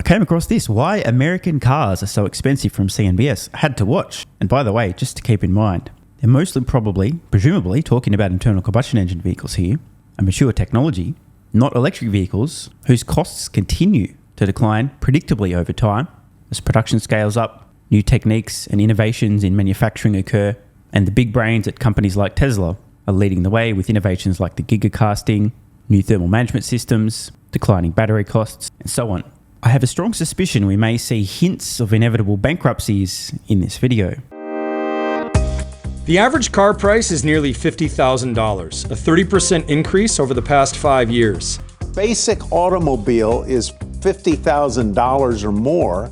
came across this. Why American cars are so expensive from CNBS. I had to watch. And by the way, just to keep in mind, they're mostly presumably talking about internal combustion engine vehicles here, a mature technology, not electric vehicles whose costs continue to decline predictably over time as production scales up, new techniques and innovations in manufacturing occur, and the big brains at companies like Tesla are leading the way with innovations like the gigacasting, new thermal management systems, declining battery costs, and so on. I have a strong suspicion we may see hints of inevitable bankruptcies in this video. The average car price is nearly $50,000, a 30% increase over the past 5 years. Basic automobile is $50,000 or more.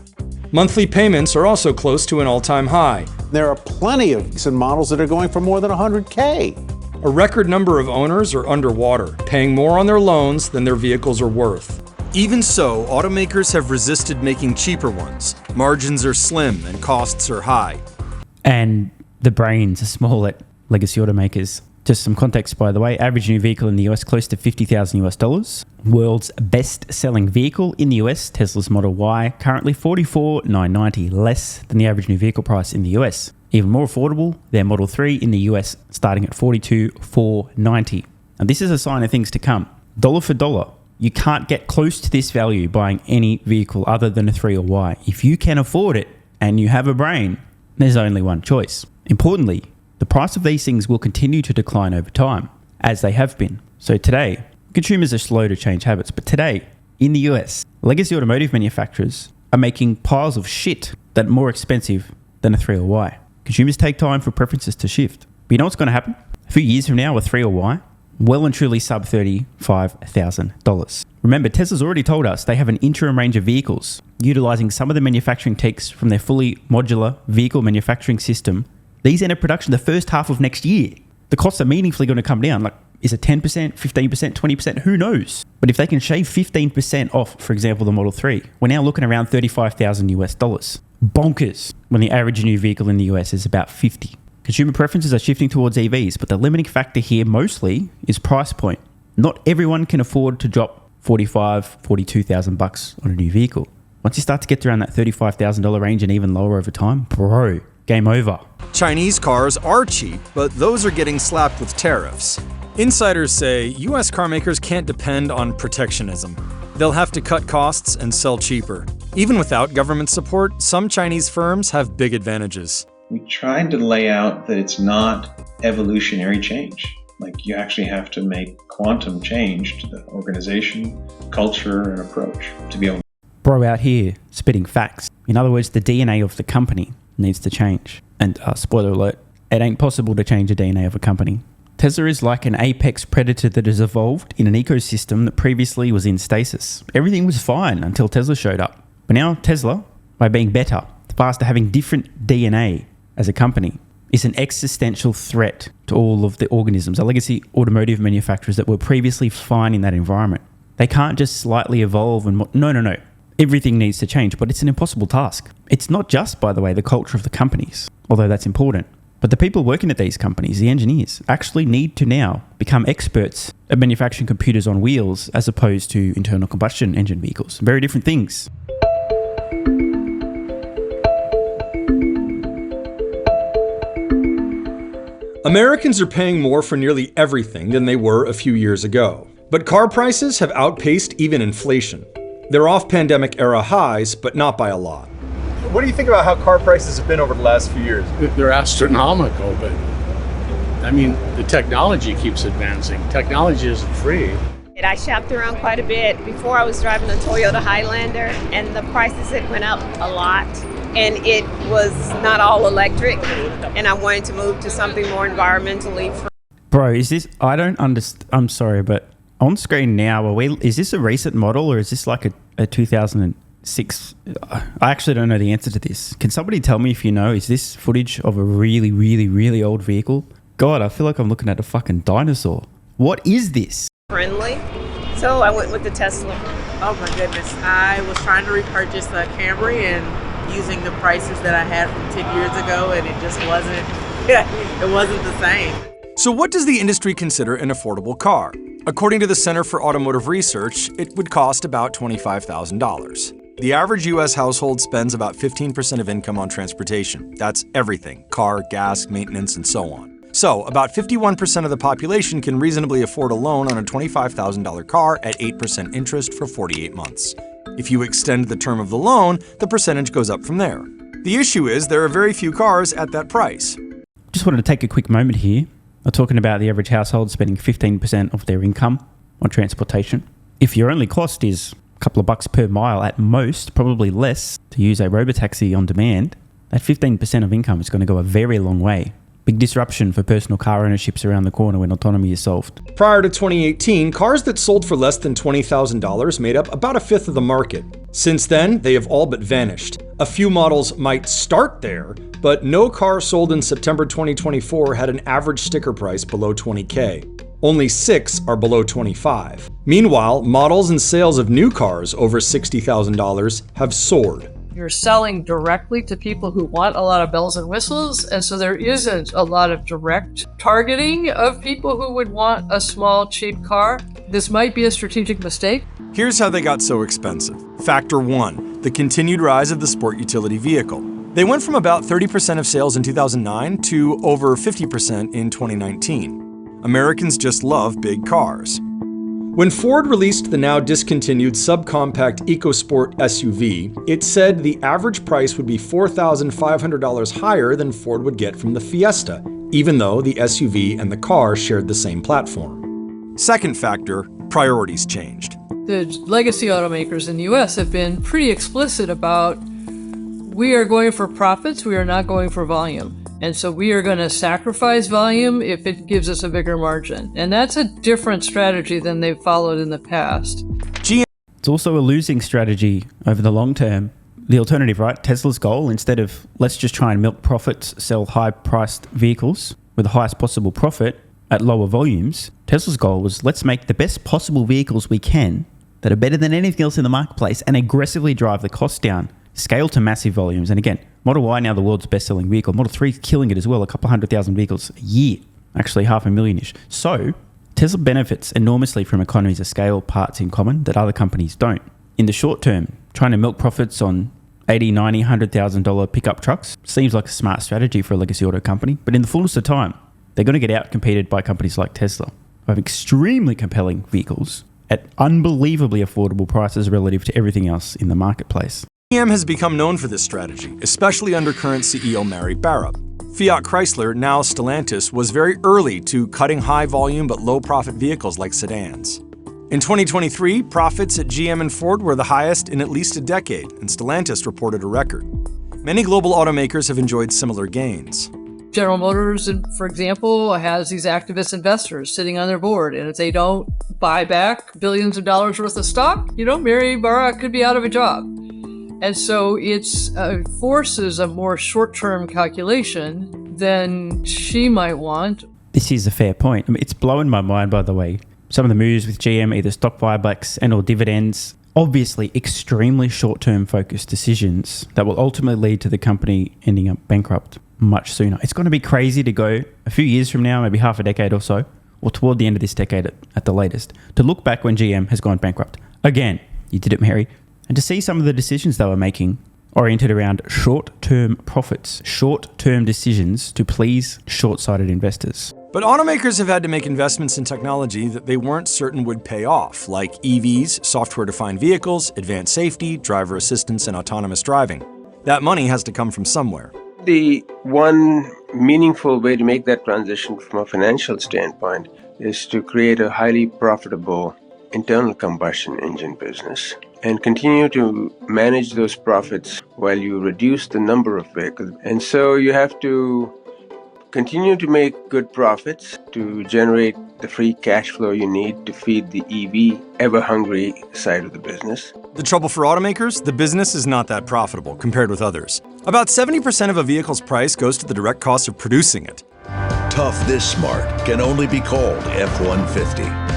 Monthly payments are also close to an all-time high. There are plenty of models that are going for more than $100K. A record number of owners are underwater, paying more on their loans than their vehicles are worth. Even so, automakers have resisted making cheaper ones. Margins are slim and costs are high. And the brains are small at legacy automakers. Just some context, by the way. Average new vehicle in the US close to $50,000. World's best-selling vehicle in the US, Tesla's Model Y, currently $44,990, less than the average new vehicle price in the US. Even more affordable, their Model 3 in the US, starting at $42,490. And this is a sign of things to come. Dollar for dollar, you can't get close to this value buying any vehicle other than a 3 or Y. If you can afford it and you have a brain, there's only one choice. Importantly, the price of these things will continue to decline over time, as they have been. So today, consumers are slow to change habits, but today, in the US, legacy automotive manufacturers are making piles of shit that are more expensive than a 3 or Y. Consumers take time for preferences to shift. But you know what's going to happen? A few years from now, a 3 or Y, well and truly sub $35,000. Remember, Tesla's already told us they have an interim range of vehicles, utilizing some of the manufacturing techs from their fully modular vehicle manufacturing system. These enter production the first half of next year. The costs are meaningfully going to come down. Like, is it 10%, 15%, 20%? Who knows? But if they can shave 15% off, for example, the Model 3, we're now looking around $35,000. Bonkers when the average new vehicle in the US is about 50. Consumer preferences are shifting towards EVs, but the limiting factor here mostly is price point. Not everyone can afford to drop $45,000, $42,000 on a new vehicle. Once you start to get around that $35,000 range and even lower over time, bro, game over. Chinese cars are cheap, but those are getting slapped with tariffs. Insiders say US car makers can't depend on protectionism. They'll have to cut costs and sell cheaper. Even without government support, some Chinese firms have big advantages. We tried to lay out that it's not evolutionary change. Like, you actually have to make quantum change to the organization, culture, and approach to be able to. Bro out here spitting facts. In other words, the DNA of the company needs to change. And spoiler alert, it ain't possible to change the DNA of a company. Tesla is like an apex predator that has evolved in an ecosystem that previously was in stasis. Everything was fine until Tesla showed up. But now Tesla, by being better, faster, having different DNA as a company, is an existential threat to all of the organisms, the legacy automotive manufacturers that were previously fine in that environment. They can't just slightly evolve and... No. Everything needs to change, but it's an impossible task. It's not just, by the way, the culture of the companies, although that's important. But the people working at these companies, the engineers, actually need to now become experts at manufacturing computers on wheels as opposed to internal combustion engine vehicles. Very different things. Americans are paying more for nearly everything than they were a few years ago. But car prices have outpaced even inflation. They're off pandemic era highs, but not by a lot. What do you think about how car prices have been over the last few years? They're astronomical, but I mean, the technology keeps advancing. Technology isn't free. I shopped around quite a bit. Before I was driving a Toyota Highlander, and the prices had went up a lot, and it was not all electric, and I wanted to move to something more environmentally free. Bro, is this... I don't understand... I'm sorry, but on screen now, is this a recent model or is this like a 2006? I actually don't know the answer to this. Can somebody tell me if you know, is this footage of a really, really, really old vehicle? God, I feel like I'm looking at a fucking dinosaur. What is this? Friendly. So I went with the Tesla. Oh my goodness. I was trying to repurchase a Camry and using the prices that I had from 10 years ago, and it just wasn't, it wasn't the same. So what does the industry consider an affordable car? According to the Center for Automotive Research, it would cost about $25,000. The average US household spends about 15% of income on transportation. That's everything: car, gas, maintenance, and so on. So, about 51% of the population can reasonably afford a loan on a $25,000 car at 8% interest for 48 months. If you extend the term of the loan, the percentage goes up from there. The issue is there are very few cars at that price. Just wanted to take a quick moment here. I'm talking about the average household spending 15% of their income on transportation. If your only cost is a couple of bucks per mile at most, probably less, to use a Robotaxi on demand, that 15% of income is going to go a very long way. Big disruption for personal car ownerships around the corner when autonomy is solved. Prior to 2018, cars that sold for less than $20,000 made up about a fifth of the market. Since then, they have all but vanished. A few models might start there, but no car sold in September 2024 had an average sticker price below $20K. Only 6 are below $25. Meanwhile, models and sales of new cars over $60,000 have soared. You're selling directly to people who want a lot of bells and whistles, and so there isn't a lot of direct targeting of people who would want a small, cheap car. This might be a strategic mistake. Here's how they got so expensive. Factor 1, the continued rise of the sport utility vehicle. They went from about 30% of sales in 2009 to over 50% in 2019. Americans just love big cars. When Ford released the now discontinued subcompact EcoSport SUV, it said the average price would be $4,500 higher than Ford would get from the Fiesta, even though the SUV and the car shared the same platform. Second factor, priorities changed. The legacy automakers in the US have been pretty explicit about, we are going for profits, we are not going for volume. And so we are going to sacrifice volume if it gives us a bigger margin. And that's a different strategy than they've followed in the past. It's also a losing strategy over the long term. The alternative, right? Tesla's goal, instead of let's just try and milk profits, sell high-priced vehicles with the highest possible profit at lower volumes, Tesla's goal was let's make the best possible vehicles we can that are better than anything else in the marketplace and aggressively drive the cost down, scale to massive volumes. And again, Model Y now the world's best-selling vehicle. Model 3 is killing it as well, a couple 100,000 vehicles a year, actually 500,000-ish. So Tesla benefits enormously from economies of scale, parts in common that other companies don't. In the short term, trying to milk profits on $80,000, $90,000, $100,000 pickup trucks seems like a smart strategy for a legacy auto company, but in the fullness of time, they're going to get out-competed by companies like Tesla, who have extremely compelling vehicles at unbelievably affordable prices relative to everything else in the marketplace. GM has become known for this strategy, especially under current CEO Mary Barra. Fiat Chrysler, now Stellantis, was very early to cutting high-volume but low-profit vehicles like sedans. In 2023, profits at GM and Ford were the highest in at least a decade, and Stellantis reported a record. Many global automakers have enjoyed similar gains. General Motors, for example, has these activist investors sitting on their board, and if they don't buy back billions of dollars worth of stock, Mary Barra could be out of a job. And so it forces a more short-term calculation than she might want. This is a fair point. I mean, it's blowing my mind, by the way. Some of the moves with GM, either stock buybacks and or dividends, obviously extremely short-term focused decisions that will ultimately lead to the company ending up bankrupt much sooner. It's going to be crazy to go a few years from now, maybe half a decade or so, or toward the end of this decade at the latest, to look back when GM has gone bankrupt. Again, you did it, Mary. And to see some of the decisions they were making oriented around short-term profits, short-term decisions to please short-sighted investors. But automakers have had to make investments in technology that they weren't certain would pay off, like EVs, software-defined vehicles, advanced safety, driver assistance, and autonomous driving. That money has to come from somewhere. The one meaningful way to make that transition from a financial standpoint is to create a highly profitable internal combustion engine business and continue to manage those profits while you reduce the number of vehicles. And so you have to continue to make good profits to generate the free cash flow you need to feed the EV ever-hungry side of the business. The trouble for automakers, the business is not that profitable compared with others. About 70% of a vehicle's price goes to the direct cost of producing it. Tough this smart can only be called F-150.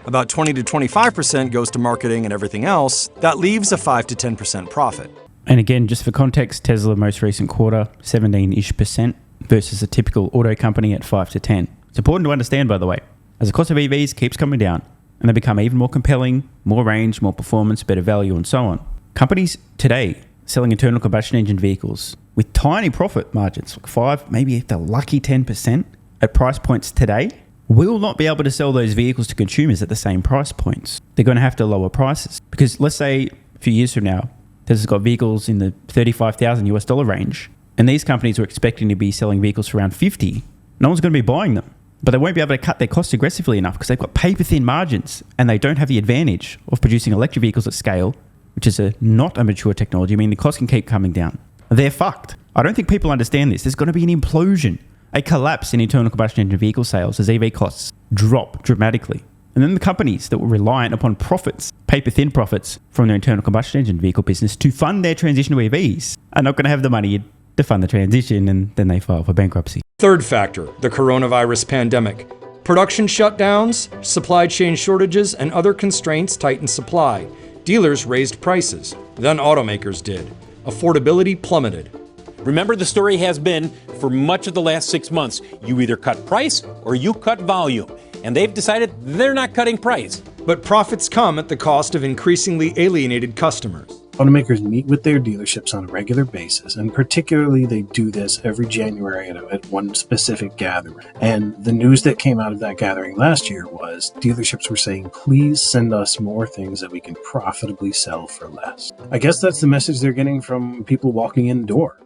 About 20 to 25% goes to marketing and everything else. That leaves a 5 to 10% profit. And again, just for context, Tesla most recent quarter, 17-ish% versus a typical auto company at 5 to 10. It's important to understand, by the way, as the cost of EVs keeps coming down and they become even more compelling, more range, more performance, better value, and so on, Companies today selling internal combustion engine vehicles with tiny profit margins, like 5, maybe if they're lucky 10% at price points today, will not be able to sell those vehicles to consumers at the same price points. They're going to have to lower prices. Because let's say a few years from now, Tesla's got vehicles in the $35,000 range, and these companies are expecting to be selling vehicles for around 50. No one's going to be buying them. But they won't be able to cut their costs aggressively enough because they've got paper-thin margins, and they don't have the advantage of producing electric vehicles at scale, which is not a mature technology. I mean, the cost can keep coming down. They're fucked. I don't think people understand this. There's going to be an implosion, a collapse in internal combustion engine vehicle sales as EV costs drop dramatically. And then the companies that were reliant upon profits, paper-thin profits from their internal combustion engine vehicle business to fund their transition to EVs are not going to have the money to fund the transition, and then they file for bankruptcy. Third factor, the coronavirus pandemic. Production shutdowns, supply chain shortages, and other constraints tightened supply. Dealers raised prices. Then automakers did. Affordability plummeted. Remember, the story has been, for much of the last 6 months, you either cut price or you cut volume. And they've decided they're not cutting price. But profits come at the cost of increasingly alienated customers. Automakers meet with their dealerships on a regular basis, and particularly they do this every January at one specific gathering. And the news that came out of that gathering last year was dealerships were saying, please send us more things that we can profitably sell for less. I guess that's the message they're getting from people walking in the door.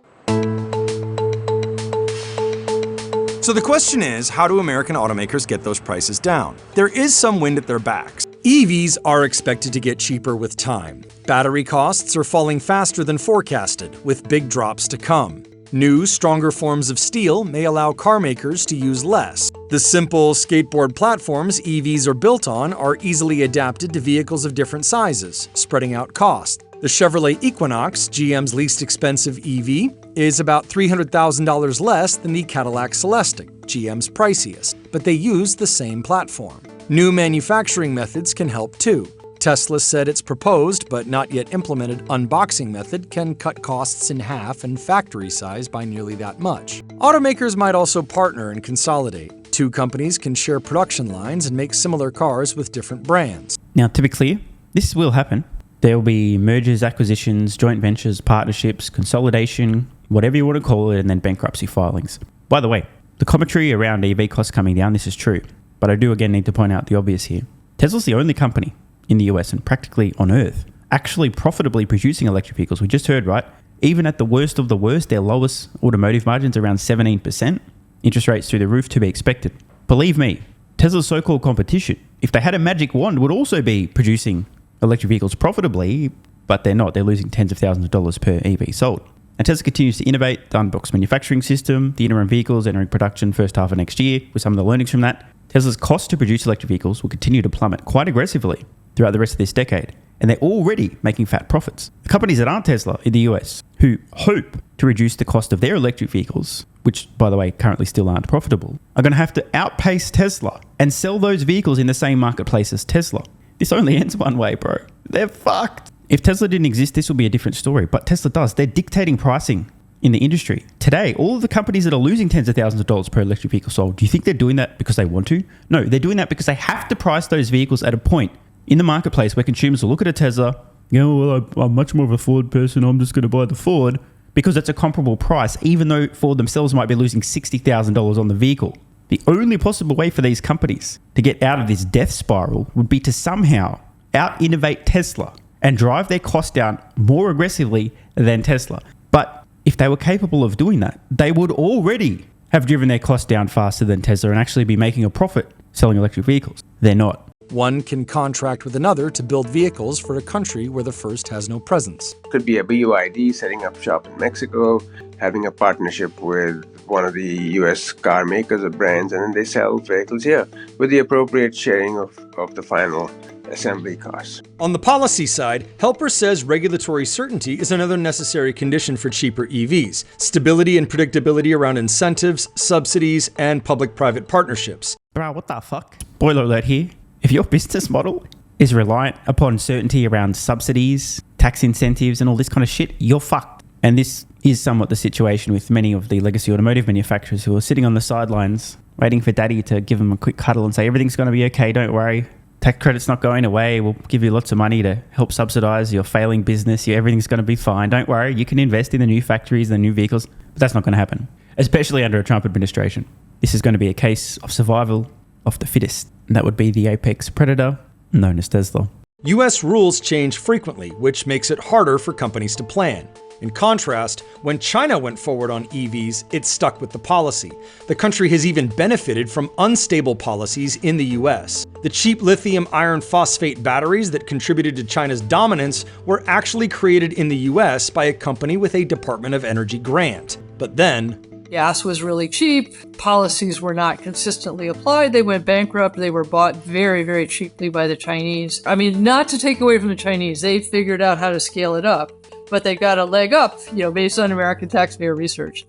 So the question is, how do American automakers get those prices down? There is some wind at their backs. EVs are expected to get cheaper with time. Battery costs are falling faster than forecasted, with big drops to come. New, stronger forms of steel may allow car makers to use less. The simple skateboard platforms EVs are built on are easily adapted to vehicles of different sizes, spreading out cost. The Chevrolet Equinox, GM's least expensive EV, is about $300,000 less than the Cadillac Celestiq, GM's priciest, but they use the same platform. New manufacturing methods can help too. Tesla said its proposed, but not yet implemented, unboxing method can cut costs in half and factory size by nearly that much. Automakers might also partner and consolidate. Two companies can share production lines and make similar cars with different brands. Now, to be clear, this will happen. There will be mergers, acquisitions, joint ventures, partnerships, consolidation, whatever you want to call it, and then bankruptcy filings. By the way, the commentary around EV costs coming down, this is true. But I do again need to point out the obvious here. Tesla's the only company in the US and practically on Earth actually profitably producing electric vehicles. We just heard, right? Even at the worst of the worst, their lowest automotive margins around 17%. Interest rates through the roof to be expected. Believe me, Tesla's so-called competition, if they had a magic wand, would also be producing electric vehicles profitably, but they're not. They're losing tens of thousands of dollars per EV sold. And Tesla continues to innovate the unboxed manufacturing system, the interim vehicles entering production first half of next year, with some of the learnings from that. Tesla's cost to produce electric vehicles will continue to plummet quite aggressively throughout the rest of this decade, and they're already making fat profits. The companies that aren't Tesla in the US, who hope to reduce the cost of their electric vehicles, which, by the way, currently still aren't profitable, are going to have to outpace Tesla and sell those vehicles in the same marketplace as Tesla. This only ends one way, bro. They're fucked. If Tesla didn't exist, this would be a different story, but Tesla does. They're dictating pricing in the industry. Today, all of the companies that are losing tens of thousands of dollars per electric vehicle sold, do you think they're doing that because they want to? No, they're doing that because they have to price those vehicles at a point in the marketplace where consumers will look at a Tesla, well, I'm much more of a Ford person, I'm just going to buy the Ford, because it's a comparable price, even though Ford themselves might be losing $60,000 on the vehicle. The only possible way for these companies to get out of this death spiral would be to somehow out-innovate Tesla and drive their costs down more aggressively than Tesla. But if they were capable of doing that, they would already have driven their costs down faster than Tesla and actually be making a profit selling electric vehicles. They're not. One can contract with another to build vehicles for a country where the first has no presence. Could be a BYD setting up shop in Mexico, having a partnership with one of the US car makers or brands, and then they sell vehicles here with the appropriate sharing of the final assembly costs. On the policy side, Helper says regulatory certainty is another necessary condition for cheaper EVs. Stability and predictability around incentives, subsidies, and public-private partnerships. Bro, what the fuck? Spoiler alert here. If your business model is reliant upon certainty around subsidies, tax incentives, and all this kind of shit, you're fucked. And this is somewhat the situation with many of the legacy automotive manufacturers who are sitting on the sidelines, waiting for daddy to give them a quick cuddle and say, everything's going to be okay, don't worry. tax credit's not going away. We'll give you lots of money to help subsidize your failing business. Everything's going to be fine. Don't worry. You can invest in the new factories, the new vehicles. But that's not going to happen, especially under a Trump administration. This is going to be a case of survival of the fittest. And that would be the apex predator known as Tesla. US rules change frequently, which makes it harder for companies to plan. In contrast, when China went forward on EVs, it stuck with the policy. The country has even benefited from unstable policies in the US. The cheap lithium iron phosphate batteries that contributed to China's dominance were actually created in the US by a company with a Department of Energy grant. But then, gas was really cheap. Policies were not consistently applied. They went bankrupt. They were bought very, very cheaply by the Chinese. I mean, not to take away from the Chinese. They figured out how to scale it up. But they got a leg up, based on American taxpayer research.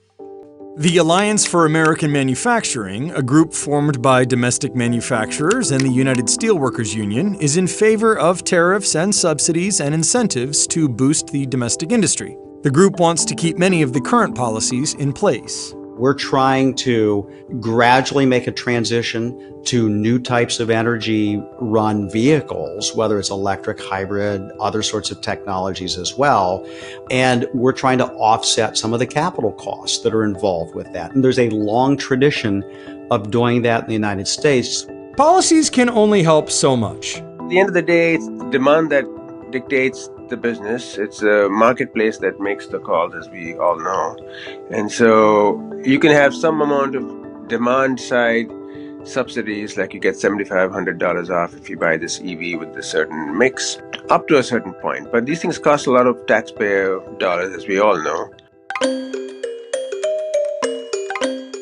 The Alliance for American Manufacturing, a group formed by domestic manufacturers and the United Steelworkers Union, is in favor of tariffs and subsidies and incentives to boost the domestic industry. The group wants to keep many of the current policies in place. We're trying to gradually make a transition to new types of energy-run vehicles, whether it's electric, hybrid, other sorts of technologies as well. And we're trying to offset some of the capital costs that are involved with that. And there's a long tradition of doing that in the United States. Policies can only help so much. At the end of the day, it's the demand that dictates the business. It's a marketplace that makes the calls, as we all know. And so you can have some amount of demand side subsidies, like you get $7,500 off if you buy this EV with a certain mix, up to a certain point. But these things cost a lot of taxpayer dollars, as we all know.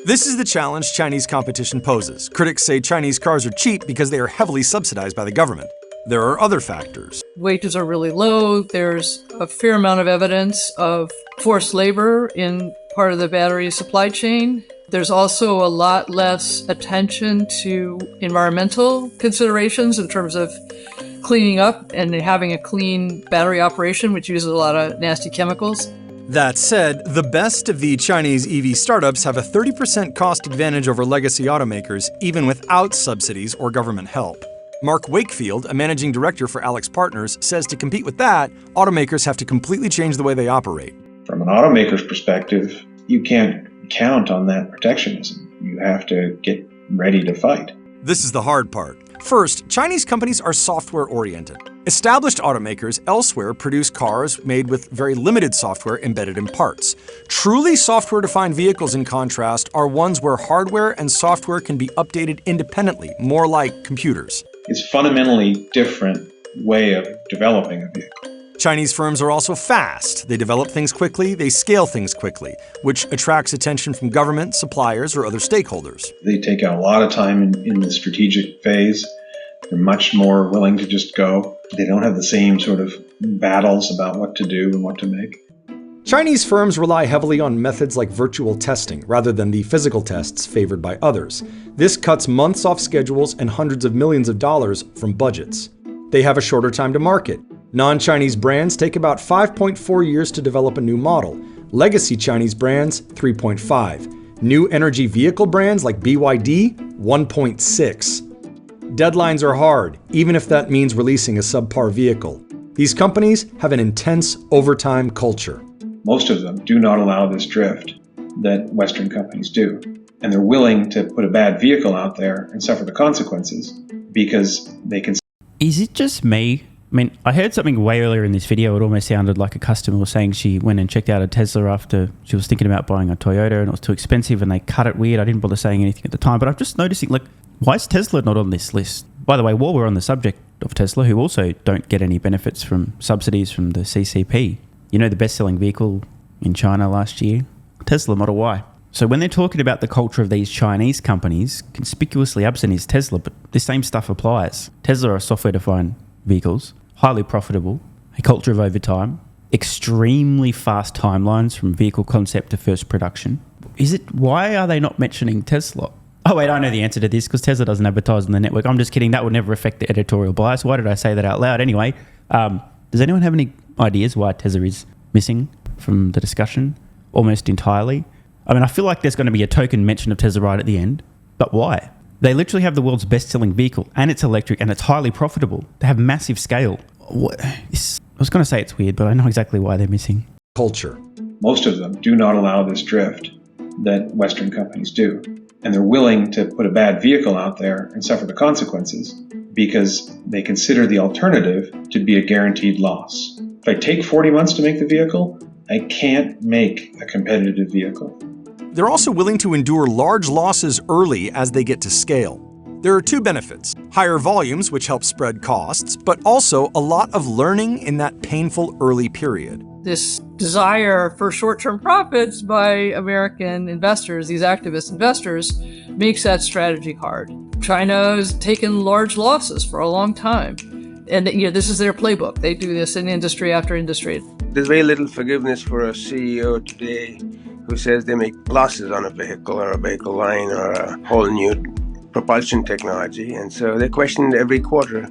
This is the challenge Chinese competition poses. Critics say Chinese cars are cheap because they are heavily subsidized by the government. There are other factors. Wages are really low. There's a fair amount of evidence of forced labor in part of the battery supply chain. There's also a lot less attention to environmental considerations in terms of cleaning up and having a clean battery operation, which uses a lot of nasty chemicals. That said, the best of the Chinese EV startups have a 30% cost advantage over legacy automakers, even without subsidies or government help. Mark Wakefield, a managing director for Alex Partners, says to compete with that, automakers have to completely change the way they operate. From an automaker's perspective, you can't count on that protectionism. You have to get ready to fight. This is the hard part. First, Chinese companies are software-oriented. Established automakers elsewhere produce cars made with very limited software embedded in parts. Truly software-defined vehicles, in contrast, are ones where hardware and software can be updated independently, more like computers. It's a fundamentally different way of developing a vehicle. Chinese firms are also fast. They develop things quickly, they scale things quickly, which attracts attention from government, suppliers, or other stakeholders. They take out a lot of time in the strategic phase. They're much more willing to just go. They don't have the same sort of battles about what to do and what to make. Chinese firms rely heavily on methods like virtual testing rather than the physical tests favored by others. This cuts months off schedules and hundreds of millions of dollars from budgets. They have a shorter time to market. Non-Chinese brands take about 5.4 years to develop a new model. Legacy Chinese brands, 3.5. New energy vehicle brands like BYD, 1.6. Deadlines are hard, even if that means releasing a subpar vehicle. These companies have an intense overtime culture. Most of them do not allow this drift that Western companies do. And they're willing to put a bad vehicle out there and suffer the consequences because they can. Is it just me? I mean, I heard something way earlier in this video. It almost sounded like a customer was saying she went and checked out a Tesla after she was thinking about buying a Toyota and it was too expensive and they cut it weird. I didn't bother saying anything at the time, but I'm just noticing, why is Tesla not on this list? By the way, while we're on the subject of Tesla, who also don't get any benefits from subsidies from the CCP, the best-selling vehicle in China last year, Tesla Model Y. So when they're talking about the culture of these Chinese companies, conspicuously absent is Tesla, but the same stuff applies. Tesla are software-defined vehicles, highly profitable, a culture of overtime, extremely fast timelines from vehicle concept to first production. Why are they not mentioning Tesla? Oh wait, I know the answer to this, because Tesla doesn't advertise on the network. I'm just kidding, that would never affect the editorial bias. Why did I say that out loud? Anyway, does anyone have any ideas why Tesla is missing from the discussion almost entirely? I mean, I feel like there's going to be a token mention of Tesla right at the end, but why? They literally have the world's best-selling vehicle, and it's electric, and it's highly profitable. They have massive scale. I was going to say it's weird, but I know exactly why they're missing. Culture. Most of them do not allow this drift that Western companies do. And they're willing to put a bad vehicle out there and suffer the consequences because they consider the alternative to be a guaranteed loss. If I take 40 months to make the vehicle, I can't make a competitive vehicle. They're also willing to endure large losses early as they get to scale. There are two benefits: higher volumes, which help spread costs, but also a lot of learning in that painful early period. This desire for short-term profits by American investors, these activist investors, makes that strategy hard. China has taken large losses for a long time. And this is their playbook. They do this in industry after industry. There's very little forgiveness for a CEO today who says they make losses on a vehicle or a vehicle line or a whole new propulsion technology. And so they're questioned every quarter.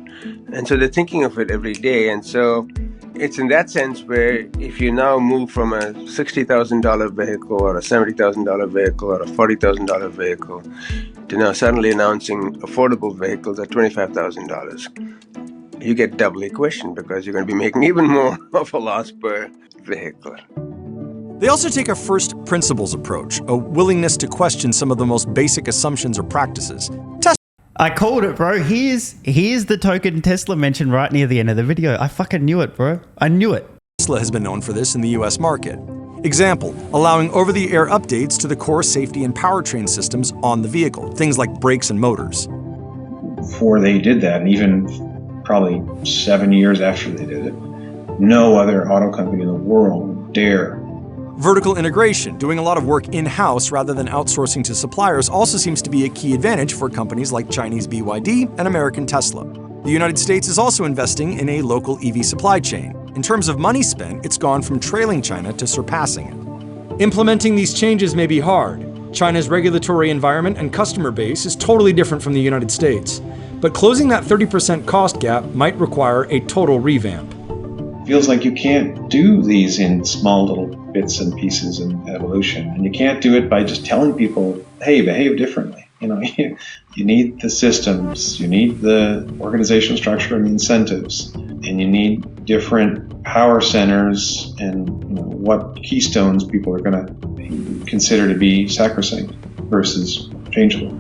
And so they're thinking of it every day. And so it's in that sense where if you now move from a $60,000 vehicle or a $70,000 vehicle or a $40,000 vehicle to now suddenly announcing affordable vehicles at $25,000, you get doubly questioned because you're going to be making even more of a loss per vehicle. They also take a first principles approach, a willingness to question some of the most basic assumptions or practices. I called it, bro. Here's the token Tesla mentioned right near the end of the video. I fucking knew it, bro. I knew it. Tesla has been known for this in the US market. Example, allowing over-the-air updates to the core safety and powertrain systems on the vehicle, things like brakes and motors. Before they did that, and even probably 7 years after they did it, no other auto company in the world would dare. Vertical integration, doing a lot of work in-house rather than outsourcing to suppliers, also seems to be a key advantage for companies like Chinese BYD and American Tesla. The United States is also investing in a local EV supply chain. In terms of money spent, it's gone from trailing China to surpassing it. Implementing these changes may be hard. China's regulatory environment and customer base is totally different from the United States. But closing that 30% cost gap might require a total revamp. Feels like you can't do these in small little bits and pieces in evolution. And you can't do it by just telling people, hey, behave differently. You need the systems, you need the organizational structure and incentives, and you need different power centers and what keystones people are going to consider to be sacrosanct versus changeable.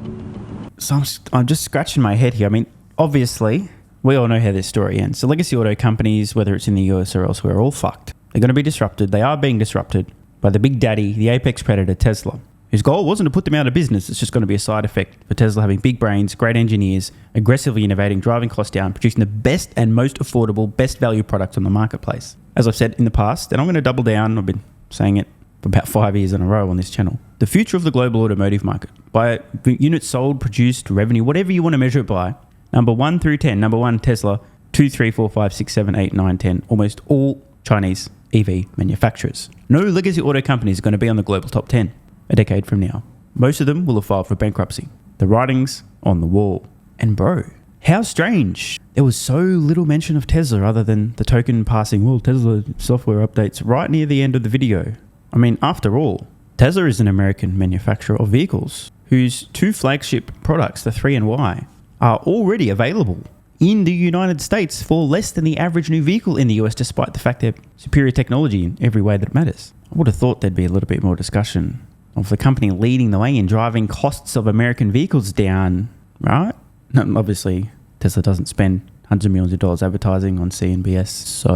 So I'm just scratching my head here. I mean, obviously, we all know how this story ends. So legacy auto companies, whether it's in the US or elsewhere, are all fucked. They're going to be disrupted. They are being disrupted by the big daddy, the apex predator, Tesla, whose goal wasn't to put them out of business. It's just going to be a side effect for Tesla having big brains, great engineers, aggressively innovating, driving costs down, producing the best and most affordable, best value products on the marketplace. As I've said in the past, and I'm going to double down, I've been saying it for about 5 years in a row on this channel, the future of the global automotive market, by units sold, produced, revenue, whatever you want to measure it by, number 1 through 10. Number 1, Tesla. 2, 3, 4, 5, 6, 7, 8, 9, 10. Almost all Chinese EV manufacturers. No legacy auto company is going to be on the global top 10 a decade from now. Most of them will have filed for bankruptcy. The writing's on the wall. And bro, how strange. There was so little mention of Tesla other than the token passing, well, Tesla software updates right near the end of the video. I mean, after all, Tesla is an American manufacturer of vehicles whose 2 flagship products, the 3 and Y, are already available in the United States for less than the average new vehicle in the US, despite the fact they're superior technology in every way that matters. I would have thought there'd be a little bit more discussion of the company leading the way in driving costs of American vehicles down, right? No, obviously, Tesla doesn't spend hundreds of millions of dollars advertising on CNBS. So,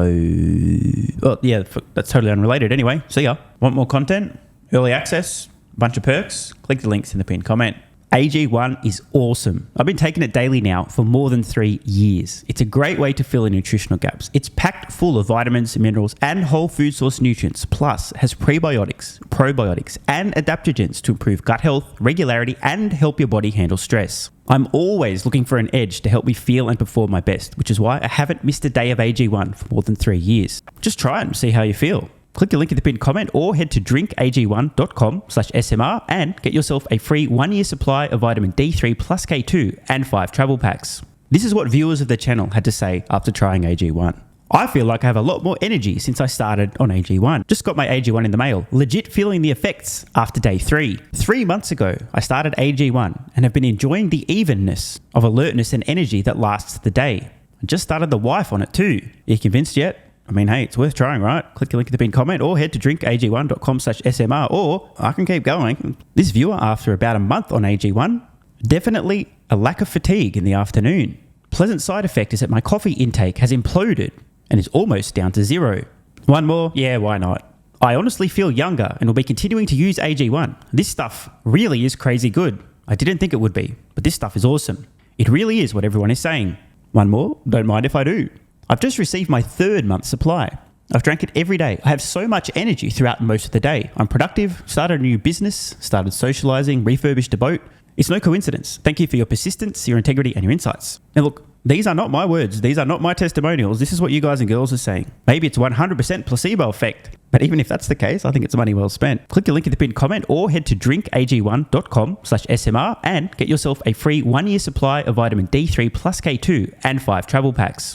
well, yeah, that's totally unrelated. Anyway, see ya. Want more content? Early access? Bunch of perks? Click the links in the pinned comment. AG1 is awesome. I've been taking it daily now for more than 3 years. It's a great way to fill in nutritional gaps. It's packed full of vitamins, minerals, and whole food source nutrients. Plus, it has prebiotics, probiotics, and adaptogens to improve gut health, regularity, and help your body handle stress. I'm always looking for an edge to help me feel and perform my best, which is why I haven't missed a day of AG1 for more than 3 years. Just try it and see how you feel. Click the link in the pinned comment or head to drinkag1.com/SMR and get yourself a free 1-year supply of vitamin D3 plus K2 and 5 travel packs. This is what viewers of the channel had to say after trying AG1. I feel like I have a lot more energy since I started on AG1. Just got my AG1 in the mail. Legit feeling the effects after day 3. 3 months ago, I started AG1 and have been enjoying the evenness of alertness and energy that lasts the day. I just started the wife on it too. Are you convinced yet? I mean, hey, it's worth trying, right? Click the link in the pinned comment or head to drinkag1.com/SMR, or I can keep going. This viewer, after about a month on AG1, definitely a lack of fatigue in the afternoon. Pleasant side effect is that my coffee intake has imploded and is almost down to 0. One more? Yeah, why not? I honestly feel younger and will be continuing to use AG1. This stuff really is crazy good. I didn't think it would be, but this stuff is awesome. It really is what everyone is saying. One more? Don't mind if I do. I've just received my 3rd month supply. I've drank it every day. I have so much energy throughout most of the day. I'm productive, started a new business, started socializing, refurbished a boat. It's no coincidence. Thank you for your persistence, your integrity, and your insights. Now look, these are not my words. These are not my testimonials. This is what you guys and girls are saying. Maybe it's 100% placebo effect. But even if that's the case, I think it's money well spent. Click the link in the pinned comment or head to drinkag1.com/SMR and get yourself a free 1-year supply of vitamin D3 plus K2 and 5 travel packs.